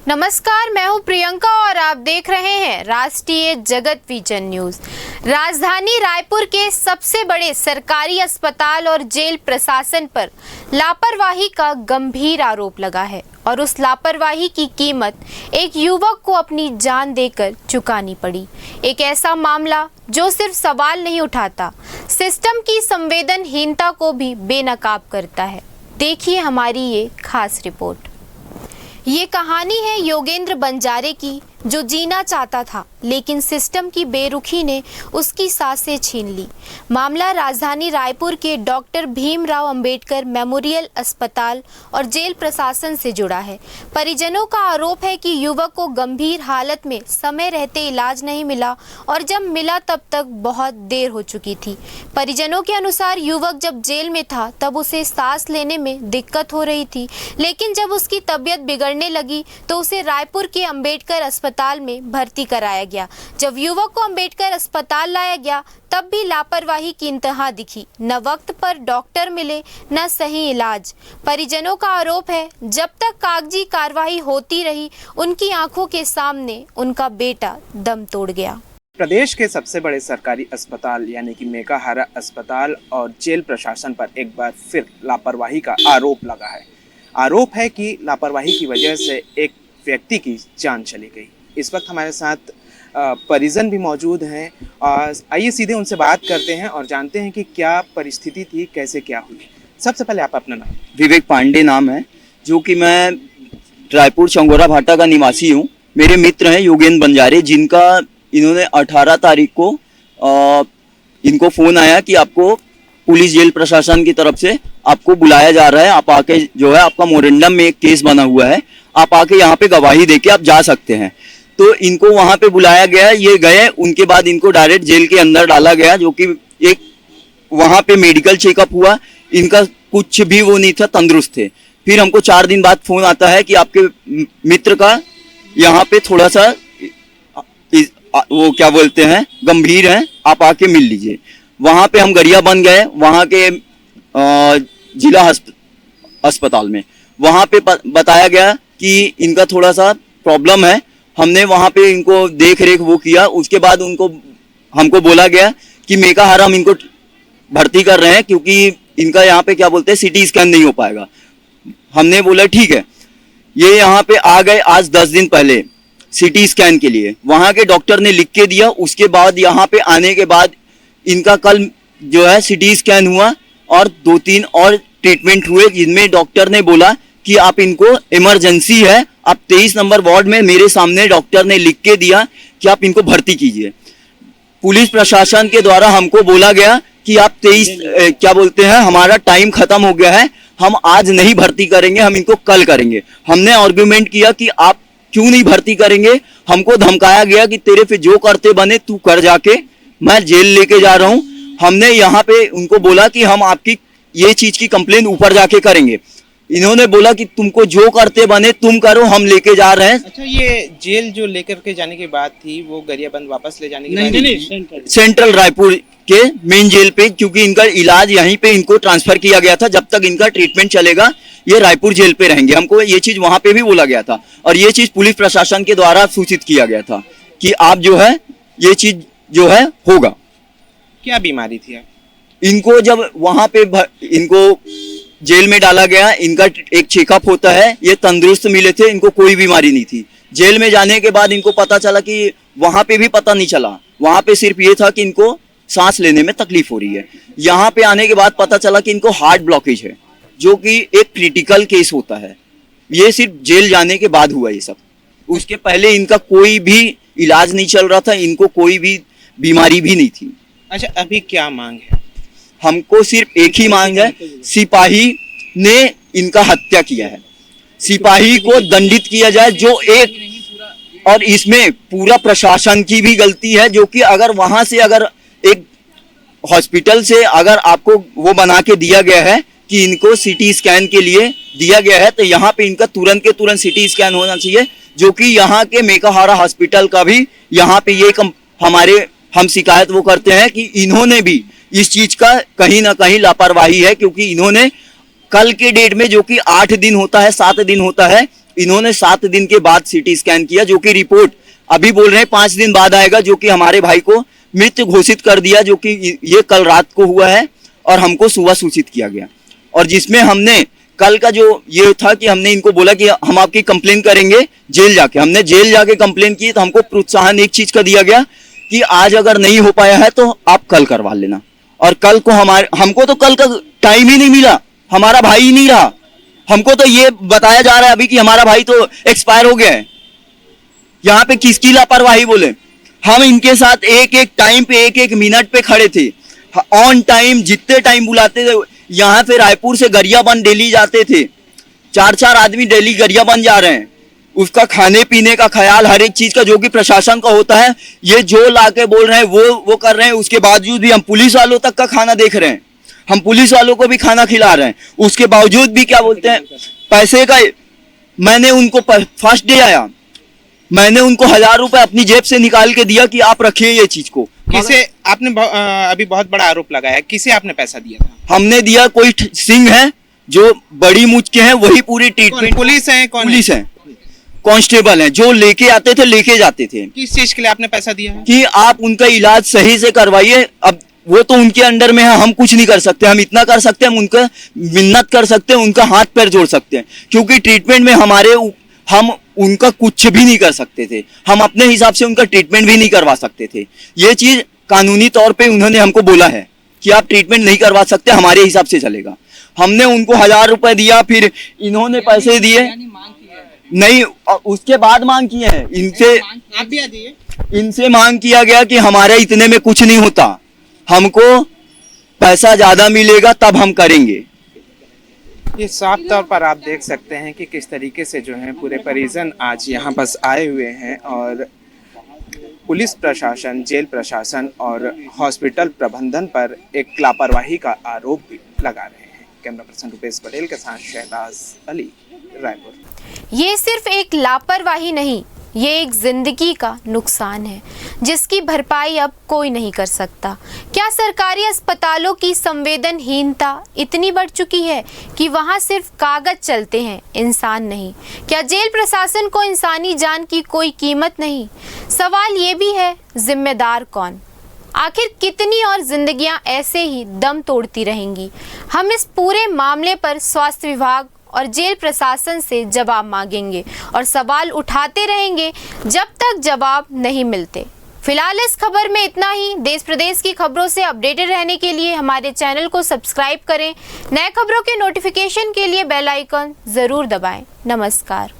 नमस्कार, मैं हूं प्रियंका और आप देख रहे हैं राष्ट्रीय जगत विजन न्यूज। राजधानी रायपुर के सबसे बड़े सरकारी अस्पताल और जेल प्रशासन पर लापरवाही का गंभीर आरोप लगा है और उस लापरवाही की कीमत एक युवक को अपनी जान देकर चुकानी पड़ी। एक ऐसा मामला जो सिर्फ सवाल नहीं उठाता, सिस्टम की संवेदनहीनता को भी बेनकाब करता है। देखिए हमारी ये खास रिपोर्ट। ये कहानी है योगेंद्र बंजारे की, जो जीना चाहता था लेकिन सिस्टम की बेरुखी ने उसकी सांसें छीन ली। मामला राजधानी रायपुर के डॉक्टर भीमराव अंबेडकर मेमोरियल अस्पताल और जेल प्रशासन से जुड़ा है। परिजनों का आरोप है कि युवक को गंभीर हालत में समय रहते इलाज नहीं मिला और जब मिला तब तक बहुत देर हो चुकी थी। परिजनों के अनुसार युवक जब जेल में था तब उसे सांस लेने में दिक्कत हो रही थी, लेकिन जब उसकी तबीयत बिगड़ने लगी तो उसे रायपुर के अंबेडकर अस्पताल में भर्ती कराया गया। जब युवक को अंबेडकर अस्पताल लाया गया तब भी लापरवाही की इंतहा दिखी। न वक्त पर डॉक्टर मिले न सही इलाज। परिजनों का आरोप है जब तक कागजी कार्रवाई होती रही उनकी आंखों के सामने उनका बेटा दम तोड़ गया। प्रदेश के सबसे बड़े सरकारी अस्पताल यानी कि मेकाहारा अस्पताल और जेल प्रशासन पर एक बार फिर लापरवाही का आरोप लगा है। आरोप है कि लापरवाही की वजह से एक व्यक्ति की जान चली गई। इस वक्त हमारे साथ परिजन भी मौजूद हैं और आइए सीधे उनसे बात करते हैं और जानते हैं कि क्या परिस्थिति थी, कैसे क्या हुई। सबसे पहले आप अपना नाम। विवेक पांडे नाम है, जो कि मैं रायपुर चंगोरा भाटा का निवासी हूँ। मेरे मित्र हैं योगेंद्र बंजारे, जिनका इन्होंने 18 तारीख को इनको फ़ोन आया कि आपको पुलिस जेल प्रशासन की तरफ से आपको बुलाया जा रहा है, आप आके जो है आपका मोरेंडम में एक केस बना हुआ है, आप आके यहाँ पे गवाही देके आप जा सकते हैं। तो इनको वहाँ पे बुलाया गया, ये गए, उनके बाद इनको डायरेक्ट जेल के अंदर डाला गया, जो कि एक वहाँ पे मेडिकल चेकअप हुआ, इनका कुछ भी वो नहीं था, तंदुरुस्त थे। फिर हमको 4 दिन बाद फोन आता है कि आपके मित्र का यहाँ पे थोड़ा सा वो क्या बोलते हैं गंभीर है, आप आके मिल लीजिए। वहाँ पे हम गरिया बन गए, वहाँ के जिला अस्पताल में। वहाँ पे बताया गया कि इनका थोड़ा सा प्रॉब्लम है। हमने वहाँ पे इनको देख रेख वो किया। उसके बाद हमको बोला गया कि मेकाहारा हम इनको भर्ती कर रहे हैं, क्योंकि इनका यहाँ पे क्या बोलते हैं सिटी स्कैन नहीं हो पाएगा। हमने बोला ठीक है। ये यहाँ पे आ गए आज 10 दिन पहले सिटी स्कैन के लिए, वहाँ के डॉक्टर ने लिख के दिया। उसके बाद यहाँ पे आने के बाद इनका कल जो है सिटी स्कैन हुआ और 2-3 और ट्रीटमेंट हुए, जिनमें डॉक्टर ने बोला कि आप इनको इमरजेंसी है, आप 23 नंबर वार्ड में मेरे सामने डॉक्टर ने लिख के दिया कि आप इनको भर्ती कीजिए। पुलिस प्रशासन के द्वारा हमको बोला गया कि आप 23 क्या बोलते हैं हमारा टाइम खत्म हो गया है, हम आज नहीं भर्ती करेंगे, हम इनको कल करेंगे। हमने आर्गुमेंट किया कि आप क्यों नहीं भर्ती करेंगे। हमको धमकाया गया कि तेरे पे जो करते बने तू कर, जाके मैं जेल लेके जा रहा हूँ। हमने यहाँ पे उनको बोला कि हम आपकी ये चीज की कंप्लेन ऊपर जाके करेंगे। इन्होंने बोला कि तुमको जो करते बने तुम करो, हम लेके जा रहे हैं। अच्छा, ये जेल जो लेकर के जाने की बात थी वो गरियाबंद वापस ले जाने की नहीं, सेंट्रल रायपुर के मेन जेल पे, क्योंकि इनका इलाज यहीं पे इनको ट्रांसफर किया गया था। जब तक इनका ट्रीटमेंट चलेगा ये रायपुर जेल पे रहेंगे। हमको ये चीज वहां पे भी बोला गया था और ये चीज पुलिस प्रशासन के द्वारा सूचित किया गया था कि आप जो है ये चीज जो है होगा। क्या बीमारी थी इनको? जब वहां पे इनको जेल में डाला गया, इनका एक चेकअप होता है, ये तंदुरुस्त मिले थे, इनको कोई बीमारी नहीं थी। जेल में जाने के बाद इनको पता चला कि वहां पे भी पता नहीं चला, वहां पे सिर्फ ये था कि इनको सांस लेने में तकलीफ हो रही है। यहाँ पे आने के बाद पता चला कि इनको हार्ट ब्लॉकेज है, जो कि एक क्रिटिकल केस होता है। ये सिर्फ जेल जाने के बाद हुआ ये सब। उसके पहले इनका कोई भी इलाज नहीं चल रहा था, इनको कोई भी बीमारी भी नहीं थी। अच्छा, अभी क्या मांग है? हमको सिर्फ एक ही मांग है, सिपाही ने इनका हत्या किया है, सिपाही को दंडित किया जाए जो एक, और इसमें पूरा प्रशासन की भी गलती है, जो कि अगर वहां से अगर एक हॉस्पिटल से अगर आपको वो बना के दिया गया है कि इनको सिटी स्कैन के लिए दिया गया है, तो यहाँ पे इनका तुरंत के तुरंत सिटी स्कैन होना चाहिए, जो कि यहाँ के मेकाहारा हॉस्पिटल का भी यहाँ पे ये हम शिकायत वो करते हैं कि इन्होंने भी इस चीज का कहीं ना कहीं लापरवाही है, क्योंकि इन्होंने कल के डेट में, जो कि 8 दिन होता है 7 दिन होता है, इन्होंने 7 दिन के बाद सीटी स्कैन किया, जो कि रिपोर्ट अभी बोल रहे हैं 5 दिन बाद आएगा, जो कि हमारे भाई को मृत घोषित कर दिया, जो कि ये कल रात को हुआ है और हमको सुबह सूचित किया गया। और जिसमें हमने कल का जो ये था कि हमने इनको बोला कि हम आपकी कंप्लेन करेंगे जेल जाके। हमने जेल जाके कंप्लेन की तो हमको प्रोत्साहन एक चीज का दिया गया कि आज अगर नहीं हो पाया है तो आप कल करवा लेना। और कल को हमको तो कल का टाइम ही नहीं मिला, हमारा भाई ही नहीं रहा। हमको तो ये बताया जा रहा है अभी कि हमारा भाई तो एक्सपायर हो गया है। यहाँ पे किसकी लापरवाही बोले? हम इनके साथ एक एक टाइम पे एक एक मिनट पे खड़े थे, ऑन टाइम, जितने टाइम बुलाते थे। यहाँ पे रायपुर से गरियाबंद डेली जाते थे, 4-4 आदमी डेली गरियाबंद जा रहे हैं। उसका खाने पीने का ख्याल हर एक चीज का जो कि प्रशासन का होता है, ये जो लाके बोल रहे हैं वो कर रहे हैं। उसके बावजूद भी हम पुलिस वालों तक का खाना देख रहे हैं, हम पुलिस वालों को भी खाना खिला रहे हैं। उसके बावजूद भी क्या बोलते हैं, पैसे का। मैंने उनको फर्स्ट डे आया, मैंने उनको 1000 रुपए अपनी जेब से निकाल के दिया कि आप रखिए ये चीज को। किसे आपने अभी बहुत बड़ा आरोप लगाया, किसे आपने पैसा दिया था? हमने दिया, कोई सिंह है जो बड़ी मुझ के हैं, वही पूरी ट्रीटमेंट। पुलिस है? कौन? पुलिस है, कांस्टेबल है, जो लेके आते थे लेके जाते थे। किस चीज के लिए आपने पैसा दिया है? कि आप उनका इलाज सही से करवाइए। अब वो तो उनके अंडर में है, हम कुछ नहीं कर सकते। हम इतना कर सकते हैं, हम उनका मिन्नत कर सकते हैं, उनका हाथ पैर जोड़ सकते हैं, क्योंकि ट्रीटमेंट में हम उनका कुछ भी नहीं कर सकते थे। हम अपने हिसाब से उनका ट्रीटमेंट भी नहीं करवा सकते थे। ये चीज कानूनी तौर पे उन्होंने हमको बोला है कि आप ट्रीटमेंट नहीं करवा सकते, हमारे हिसाब से चलेगा। हमने उनको 1000 रुपए दिया, फिर इन्होंने पैसे दिए नहीं, उसके बाद मांग किए हैं इनसे। आप भी आ जाइए। इनसे मांग किया गया कि हमारे इतने में कुछ नहीं होता, हमको पैसा ज्यादा मिलेगा तब हम करेंगे। ये साफ तौर पर आप देख सकते हैं कि किस तरीके से जो है पूरे परिजन आज यहाँ बस आए हुए हैं और पुलिस प्रशासन, जेल प्रशासन और हॉस्पिटल प्रबंधन पर एक लापरवाही का आरोप भी लगा रहे हैं। कैमरा पर्सन रुपेश पटेल के साथ शहबाज अली, रायपुर। ये सिर्फ एक लापरवाही नहीं, ये एक जिंदगी का नुकसान है जिसकी भरपाई अब कोई नहीं कर सकता। क्या सरकारी अस्पतालों की संवेदनहीनता इतनी बढ़ चुकी है कि वहां सिर्फ कागज चलते हैं, इंसान नहीं? क्या जेल प्रशासन को इंसानी जान की कोई कीमत नहीं? सवाल ये भी है, जिम्मेदार कौन? आखिर कितनी और जिंदगियां ऐसे ही दम तोड़ती रहेंगी? हम इस पूरे मामले पर स्वास्थ्य विभाग और जेल प्रशासन से जवाब मांगेंगे और सवाल उठाते रहेंगे जब तक जवाब नहीं मिलते। फिलहाल इस खबर में इतना ही। देश प्रदेश की खबरों से अपडेटेड रहने के लिए हमारे चैनल को सब्सक्राइब करें। नए खबरों के नोटिफिकेशन के लिए बेल आइकन जरूर दबाएं। नमस्कार।